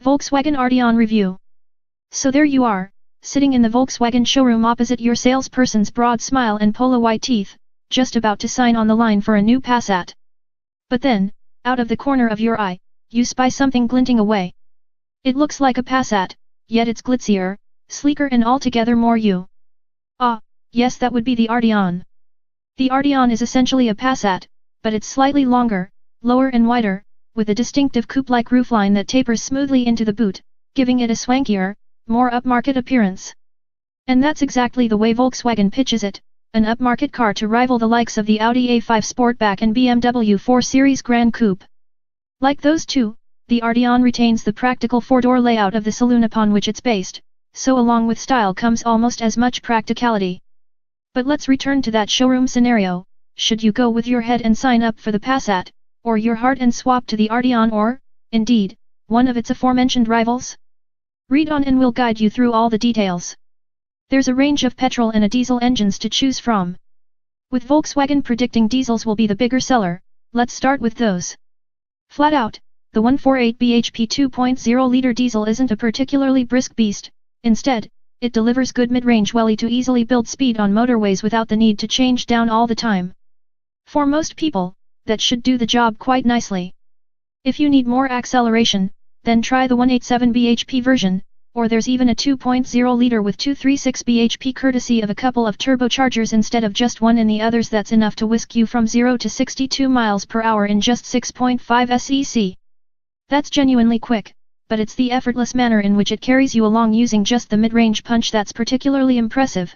Volkswagen Arteon Review. So there you are, sitting in the Volkswagen showroom opposite your salesperson's broad smile and polo-white teeth, just about to sign on the line for a new Passat. But then, out of the corner of your eye, you spy something glinting away. It looks like a Passat, yet it's glitzier, sleeker and altogether more you. Ah, yes, that would be the Arteon. The Arteon is essentially a Passat, but it's slightly longer, lower and wider, with a distinctive coupe-like roofline that tapers smoothly into the boot, giving it a swankier, more upmarket appearance. And that's exactly the way Volkswagen pitches it, an upmarket car to rival the likes of the Audi A5 Sportback and BMW 4 Series Gran Coupe. Like those two, the Arteon retains the practical four-door layout of the saloon upon which it's based, so along with style comes almost as much practicality. But let's return to that showroom scenario. Should you go with your head and sign up for the Passat, or your heart and swap to the Arteon, or, indeed, one of its aforementioned rivals? Read on and we'll guide you through all the details. There's a range of petrol and a diesel engines to choose from. With Volkswagen predicting diesels will be the bigger seller, let's start with those. Flat out, the 148 bhp 2.0-liter diesel isn't a particularly brisk beast. Instead, it delivers good mid-range welly to easily build speed on motorways without the need to change down all the time. For most people, that should do the job quite nicely. If you need more acceleration, then try the 187 bhp version, or there's even a 2.0-liter with 236 bhp courtesy of a couple of turbochargers instead of just one in the others. That's enough to whisk you from 0 to 62 miles per hour in just 6.5 sec. That's genuinely quick, but it's the effortless manner in which it carries you along using just the mid-range punch that's particularly impressive.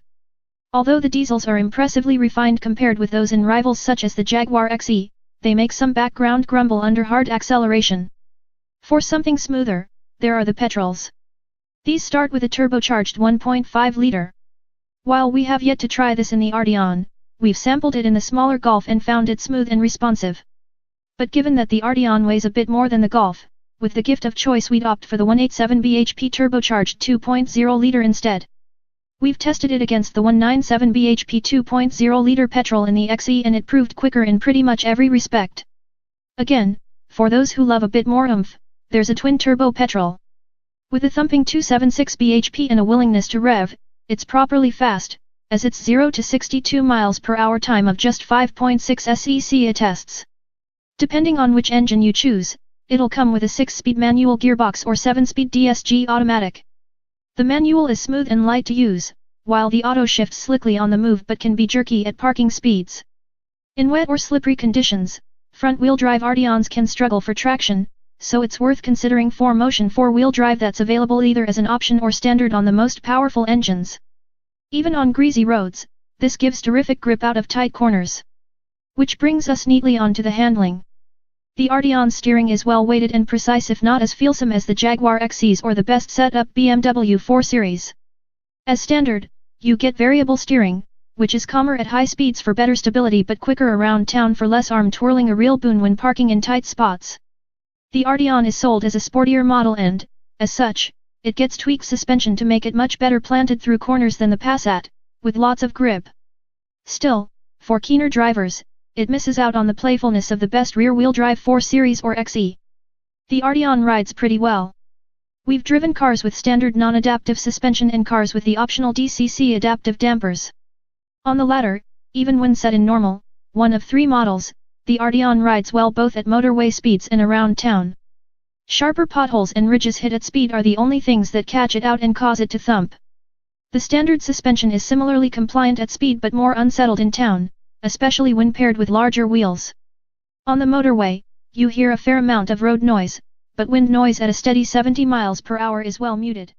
Although the diesels are impressively refined compared with those in rivals such as the Jaguar XE, they make some background grumble under hard acceleration. For something smoother, there are the petrols. These start with a turbocharged 1.5-liter. While we have yet to try this in the Arteon, we've sampled it in the smaller Golf and found it smooth and responsive. But given that the Arteon weighs a bit more than the Golf, with the gift of choice we'd opt for the 187 bhp turbocharged 2.0-liter instead. We've tested it against the 197 bhp 2.0-liter petrol in the XE and it proved quicker in pretty much every respect. Again, for those who love a bit more oomph, there's a twin-turbo petrol. With a thumping 276 bhp and a willingness to rev, it's properly fast, as its 0 to 62 miles per hour time of just 5.6 sec attests. Depending on which engine you choose, it'll come with a 6-speed manual gearbox or 7-speed DSG automatic. The manual is smooth and light to use, while the auto shifts slickly on the move but can be jerky at parking speeds. In wet or slippery conditions, front-wheel drive Arteons can struggle for traction, so it's worth considering 4Motion 4-wheel drive that's available either as an option or standard on the most powerful engines. Even on greasy roads, this gives terrific grip out of tight corners. Which brings us neatly onto the handling. The Arteon's steering is well weighted and precise, if not as feelsome as the Jaguar XE's or the best set-up BMW 4 Series. As standard, you get variable steering, which is calmer at high speeds for better stability but quicker around town for less arm twirling, a real boon when parking in tight spots. The Arteon is sold as a sportier model and, as such, it gets tweaked suspension to make it much better planted through corners than the Passat, with lots of grip. Still, for keener drivers, it misses out on the playfulness of the best rear-wheel drive 4 Series or XE. The Arteon rides pretty well. We've driven cars with standard non-adaptive suspension and cars with the optional DCC adaptive dampers. On the latter, even when set in normal, one of 3 models, the Arteon rides well both at motorway speeds and around town. Sharper potholes and ridges hit at speed are the only things that catch it out and cause it to thump. The standard suspension is similarly compliant at speed but more unsettled in town, especially when paired with larger wheels. On the motorway, you hear a fair amount of road noise, but wind noise at a steady 70 miles per hour is well muted.